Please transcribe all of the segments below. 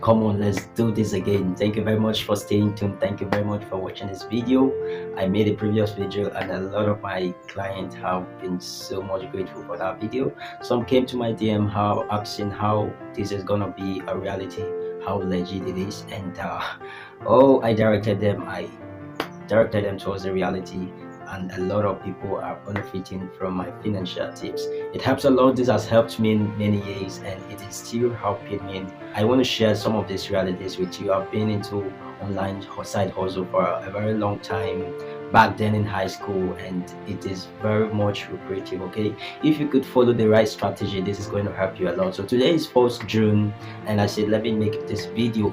Come on, let's do this again. Thank you very much for staying tuned. Thank you very much for watching this video. I made a previous video and a lot of my clients have been so much grateful for that video. Some came to my DM how asking how this is gonna be a reality, how legit it is, and oh, I directed them towards the reality, and a lot of people are benefiting from my financial tips. It helps a lot. This has helped me in many years and it is still helping me. I want to share some of these realities with you. I've been into online side hustle for a very long time back then in high school, and it is very much lucrative. Okay, if you could follow the right strategy, this is going to help you a lot. So today is 1st June, and I said let me make this video.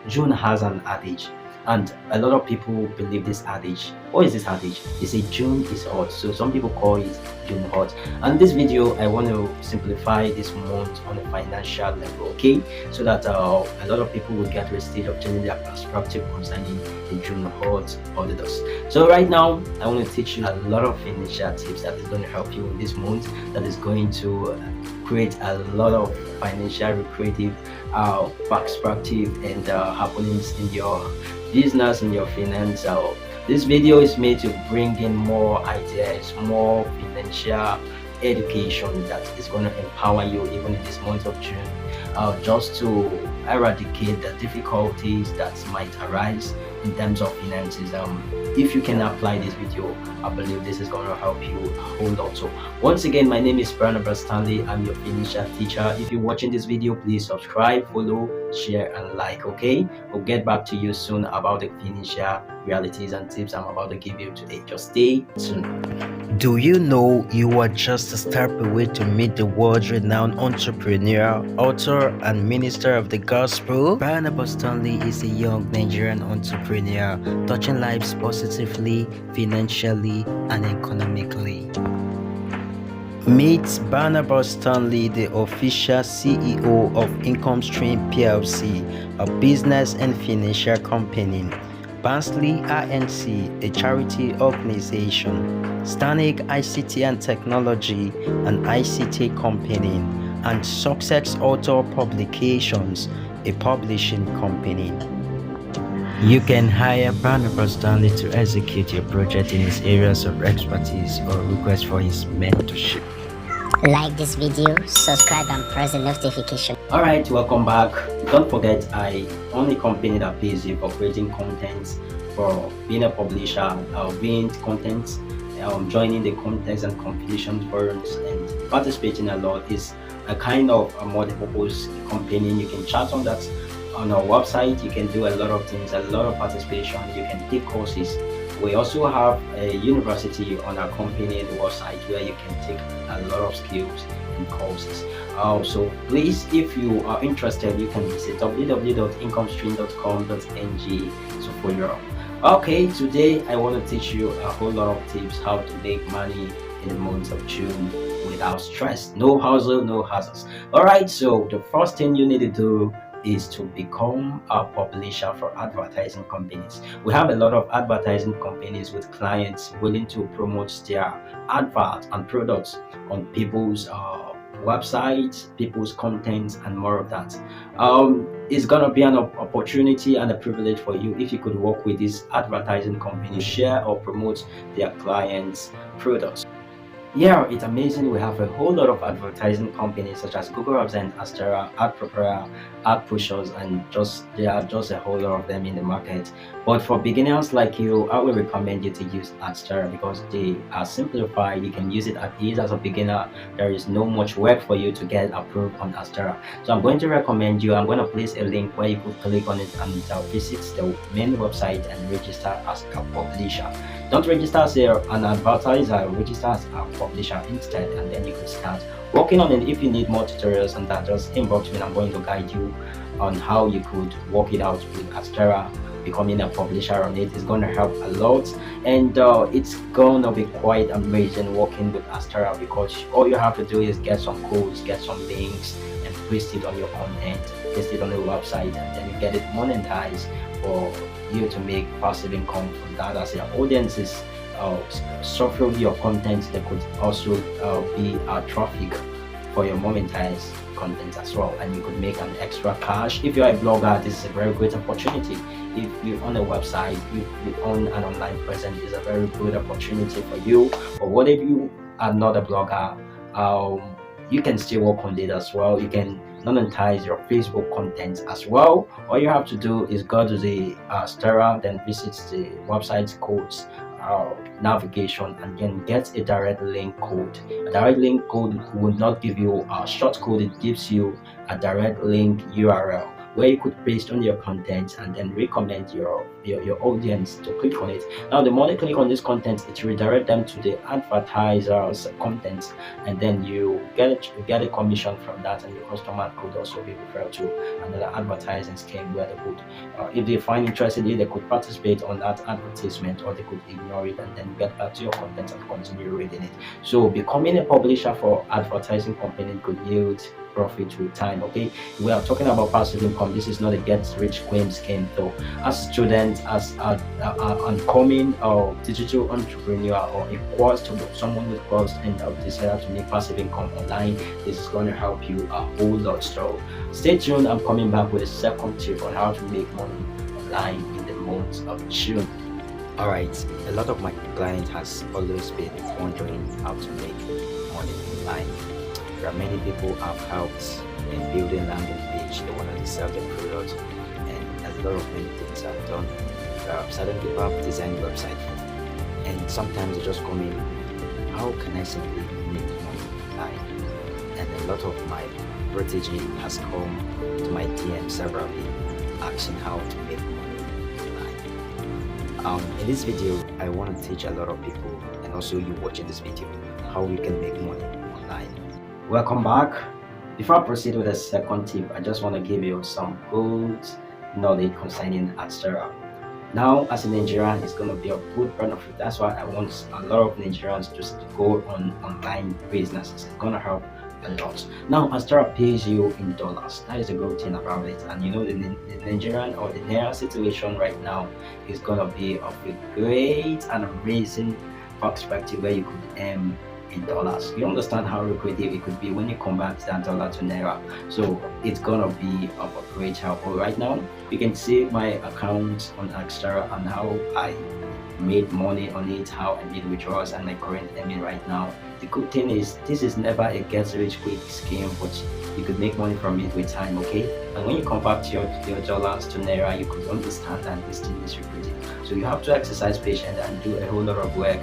June has an adage, and a lot of people believe this adage. What is this adage? They say June is hot, so some people call it June hot. And this video, I want to simplify this month on a financial level, okay? So that a lot of people will get to a stage of changing their perspective concerning the June hot holidays. So right now, I want to teach you a lot of financial tips that is going to help you in this month. That is going to create a lot of financial creative perspective and happenings in your business, in your finance. This video is made to bring in more ideas, more financial education that is going to empower you even in this month of June, just to eradicate the difficulties that might arise in terms of finances. If you can apply this video, I believe this is going to help you a whole lot. So once again, my name is Barnabas Stanley. I'm your financial teacher. If you're watching this video, please subscribe, follow, share, and like. Okay, we'll get back to you soon about the financial realities and tips I'm about to give you today. Just stay tuned. Do you know you are just a step away to meet the world-renowned entrepreneur, author, and minister of the gospel? Barnabas Stanley is a young Nigerian entrepreneur touching lives positively, financially, and economically. Meet Barnabas Stanley, the official CEO of Income Stream PLC, a business and financial company. Barnsley INC, a charity organization. Stanik ICT and Technology, an ICT company. And Success Author Publications, a publishing company. You can hire Barnabas Stanley to execute your project in his areas of expertise or request for his mentorship. Like this video, subscribe and press the notification. Alright, welcome back. Don't forget, I own a company that pays you for creating content, for being a publisher, being content, joining the contests and competition forums, and participating a lot. Is a kind of a multi-purpose company. You can chat on that on our website. You can do a lot of things, a lot of participation. You can take courses. We also have a university on our company website where you can take a lot of skills and courses. So please, if you are interested, you can visit www.incomestream.com.ng so for your. Okay, today I want to teach you a whole lot of tips how to make money in the month of June without stress. No hustle, no hassles. Alright, so the first thing you need to do is to become a publisher for advertising companies. We have a lot of advertising companies with clients willing to promote their adverts and products on people's websites, people's content, and more of that. It's gonna be an opportunity and a privilege for you if you could work with these advertising companies, share or promote their clients' products. Yeah, it's amazing. We have a whole lot of advertising companies such as Google Ads and Astera, Ad Prepare, Ad Pushers, and there are just a whole lot of them in the market. But for beginners like you, I will recommend you to use Astera because they are simplified. You can use it at ease as a beginner. There is no much work for you to get approved on Astera. So I'm going to recommend you. I'm going to place a link where you could click on it and visit the main website and register as a publisher. Don't register as an advertiser, register as a publisher instead, and then you can start working on it. If you need more tutorials on that, just inbox me and I'm going to guide you on how you could work it out with Astera. Becoming a publisher on it is going to help a lot, and it's going to be quite amazing working with Astera because all you have to do is get some codes, get some links, and paste it on your content, paste it on your website, and then you get it monetized for you to make passive income from that. As your audiences suffering your content, they could also be traffic for your monetized content as well, and you could make an extra cash. If you're a blogger, this is a very great opportunity. If you own a website, you own an online presence, it's a very good opportunity for you. But what if you are not a blogger? You can still work on it as well. You can monetize your Facebook content as well. All you have to do is go to the Stera, then visit the website codes navigation, and then get a direct link code. A direct link code will not give you a short code, it gives you a direct link URL where you could paste on your content and then recommend your audience to click on it. Now the more they click on this content, it redirect them to the advertiser's content, and then you get a commission from that, and the customer could also be referred to another advertising scheme where they could if they find interested, they could participate on that advertisement, or they could ignore it and then get back to your content and continue reading it. So becoming a publisher for advertising company could yield profit with time. Okay, we are talking about passive income. This is not a get rich quick scheme though. As students, as an oncoming or digital entrepreneur, or a course, someone with course and desire to make passive income online, this is going to help you a whole lot. So stay tuned. I'm coming back with a second tip on how to make money online in the month of June. Alright, a lot of my clients has always been wondering how to make money online. There are many people I've helped in building landing page. They want to sell their product, and a lot of many things I've done. Certain people have designed website, and sometimes they just come in, how can I simply make money online? And a lot of my protege has come to my DM severally asking how to make money online. In this video, I want to teach a lot of people, and also you watching this video, how we can make money online. Welcome back. Before I proceed with the second tip, I just want to give you some good knowledge concerning Adstera. Now, as a Nigerian, it's going to be a good benefit. That's why I want a lot of Nigerians to go on online businesses. It's going to help a lot. Now, Adstera pays you in dollars. That is a good thing about it. And you know, the Nigerian or the Naira situation right now is going to be of a great and amazing perspective where you could earn in dollars. You understand how lucrative it could be when you convert that dollar to Naira. So it's gonna be of a great help. But right now, you can see my account on Adstera and how I made money on it, how I made withdrawals, and my current earning right now. The good thing is, this is never a get rich quick scheme, but you could make money from it with time. Okay, and when you convert your dollars to Naira, you could understand that this thing is lucrative. So you have to exercise patience and do a whole lot of work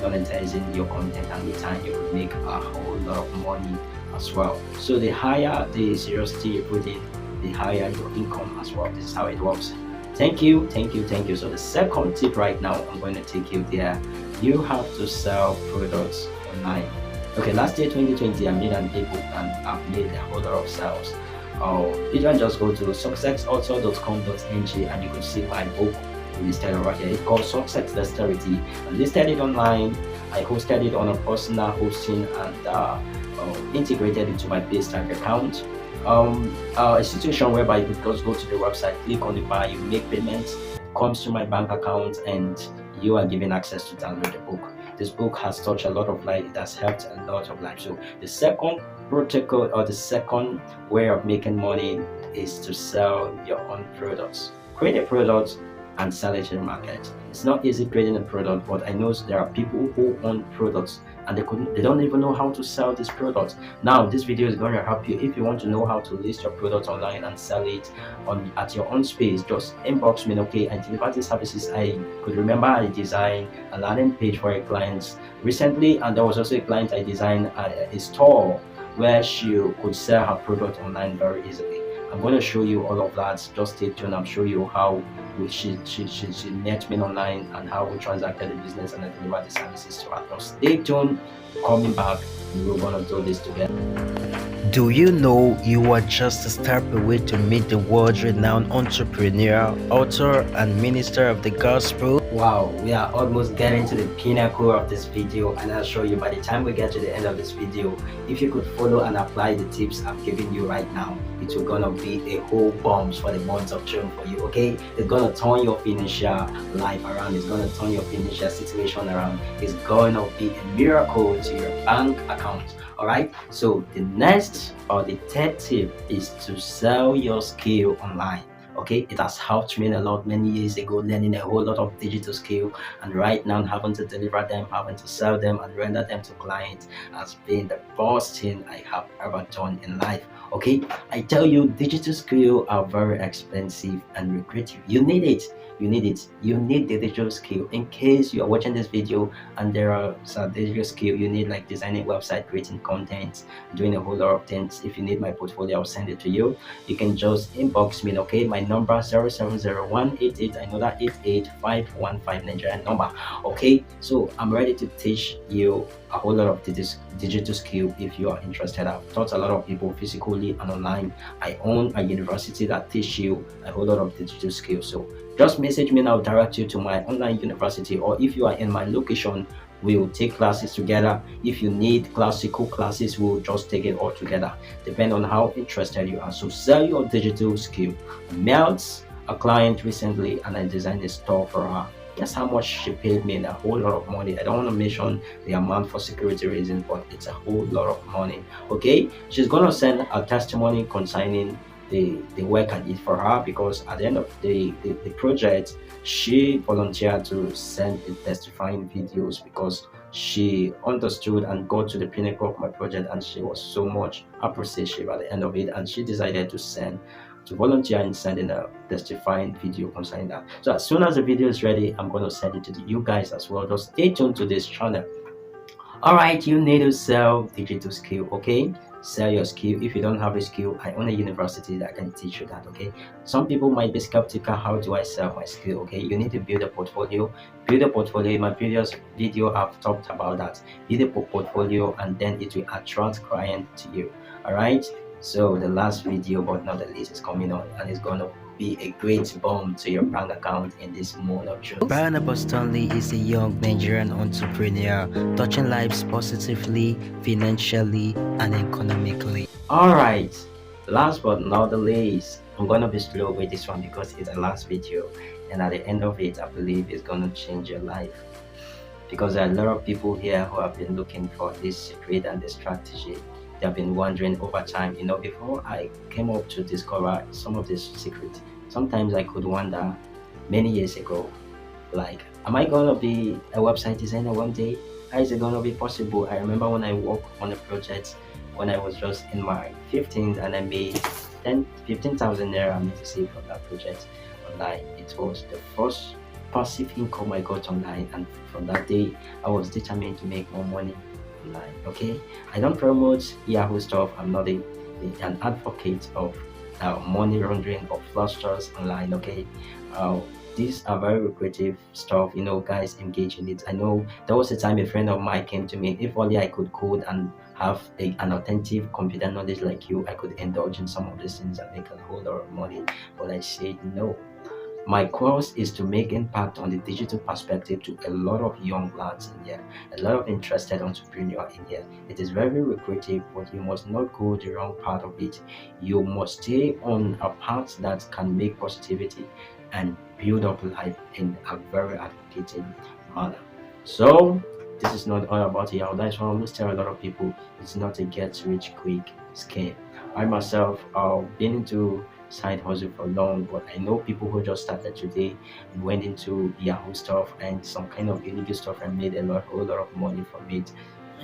monetizing your content, and with time you could make a whole lot of money as well. So the higher the seriously you put in, the higher your income as well. This is how it works. Thank you. So the second tip right now, I'm going to take you there. You have to sell products online. Okay, last year 2020, I made an ebook and I've made a whole lot of sales. You can just go to successauthor.com.ng and you can see my book listed over here. It's called Success Dexterity. I listed it online. I hosted it on a personal hosting and integrated into my Paystack account. A situation whereby you could just go to the website, click on the bar, you make payments, comes to my bank account, and you are given access to download the book. This book has touched a lot of lives. It has helped a lot of lives. So the second protocol, or the second way of making money, is to sell your own products. Create a product and sell it in the market. It's not easy creating a product, but I know there are people who own products and they don't even know how to sell this product. Now this video is going to help you. If you want to know how to list your product online and sell it at your own space, just inbox me. Okay, and delivery services. I could remember I designed a landing page for a client recently, and there was also a client I designed a store where she could sell her product online very easily. I'm going to show you all of that. Just stay tuned. I'm showing you how she met me online and how we transacted the business and I delivered the services to her. Just stay tuned. Coming back, we're going to do this together. Do you know you are just a step away to meet the world-renowned entrepreneur, author, and minister of the gospel? Wow, we are almost getting to the pinnacle of this video, and I'll show you by the time we get to the end of this video, if you could follow and apply the tips I'm giving you right now, it will gonna be a whole bombs for the month of June for you, okay? It's gonna turn your financial life around, it's gonna turn your financial situation around, it's gonna be a miracle to your bank account. All right, so the next or the third tip is to sell your skill online. Okay, it has helped me a lot many years ago, learning a whole lot of digital skill, and right now having to deliver them, having to sell them and render them to clients has been the best thing I have ever done in life. Okay, I tell you, digital skill are very expensive and lucrative. You need it. You need it. You need the digital skill. In case you are watching this video and there are some digital skill you need, like designing website, creating content, doing a whole lot of things. If you need my portfolio, I'll send it to you. You can just inbox me. Okay, my number 070188, I know that 88515 Nigerian number. Okay, so I'm ready to teach you a whole lot of digital skill if you are interested. I've taught a lot of people physically and online. I own a university that teach you a whole lot of digital skills. So just message me and I'll direct you to my online university, or if you are in my location, we'll take classes together. If you need classical classes, we'll just take it all together, depending on how interested you are. So sell your digital skill. I met a client recently and I designed a store for her. Guess how much she paid me? A whole lot of money. I don't want to mention the amount for security reasons, but it's a whole lot of money. Okay, she's gonna send a testimony concerning the work I did for her, because at the end of the project, she volunteered to send the testifying videos because she understood and got to the pinnacle of my project, and she was so much appreciative at the end of it, and she decided to volunteer in sending a testifying video concerning that. So as soon as the video is ready, I'm going to send it to you guys as well. Just stay tuned to this channel. All right, you need to sell digital skill. Okay, sell your skill. If you don't have a skill, I own a university that can teach you that. Okay, some people might be skeptical, how do I sell my skill? Okay, you need to build a portfolio. Build a portfolio. In my previous video, I've talked about that. Build a portfolio, and then it will attract clients to you. All right, so the last video but not the least is coming on, and it's gonna be a great bomb to your bank account in this month of June. Barnabas Stanley is a young Nigerian entrepreneur touching lives positively, financially, and economically. All right, last but not the least, I'm gonna be slow with this one because it's the last video, and at the end of it, I believe it's gonna change your life, because there are a lot of people here who have been looking for this secret and this strategy. They have been wondering over time. You know, before I came up to discover some of this secret, sometimes I could wonder many years ago, like, am I gonna be a website designer one day? How is it gonna be possible? I remember when I worked on a project when I was just in my 15s, and I made 15,000 naira, I mean to say, from that project online. It was the first passive income I got online, and from that day I was determined to make more money online. Okay, I don't promote Yahoo stuff. I'm not an advocate of money laundering or fraudsters online. Okay, these are very lucrative stuff. You know, guys, engage in it. I know there was a time a friend of mine came to me, if only I could code and have an authentic computer knowledge like you, I could indulge in some of these things and make a whole lot of money. But I said no. My course is to make impact on the digital perspective to a lot of young lads in here, a lot of interested entrepreneurs in here. It is very lucrative, but you must not go the wrong part of it. You must stay on a path that can make positivity and build up life in a very advocated manner. So this is not all about it. That's why I always tell a lot of people it's not a get rich quick scheme. I myself have been into side hustle for long, but I know people who just started today and went into Yahoo stuff and some kind of illegal stuff and made a whole lot of money from it.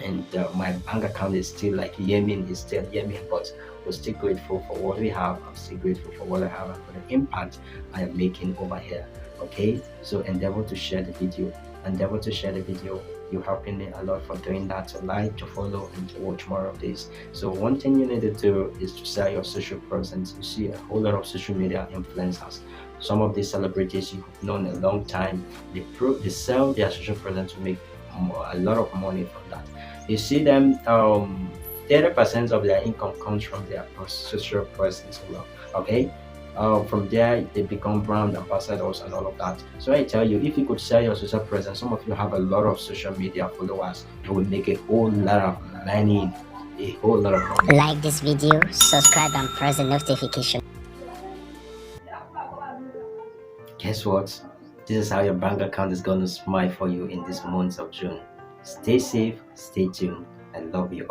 And my bank account is still like Yemen, is still Yemen, but we're still grateful for what we have. I'm still grateful for what I have and for the impact I am making over here. Okay, so endeavor to share the video. Endeavor to share the video. You're helping me a lot for doing that, to like, to follow, and to watch more of this. So one thing you need to do is to sell your social presence. You see a whole lot of social media influencers. Some of these celebrities you've known a long time, they sell their social presence to make a lot of money from that. You see them, 30% of their income comes from their social presence alone. Okay, from there they become brand ambassadors and all of that. So I tell you, if you could sell your social presence, some of you have a lot of social media followers, you will make a whole lot of money, a whole lot of money. Like this video, subscribe and press the notification. Guess what? This is how your bank account is going to smile for you in this month of June. Stay safe, stay tuned. I love you.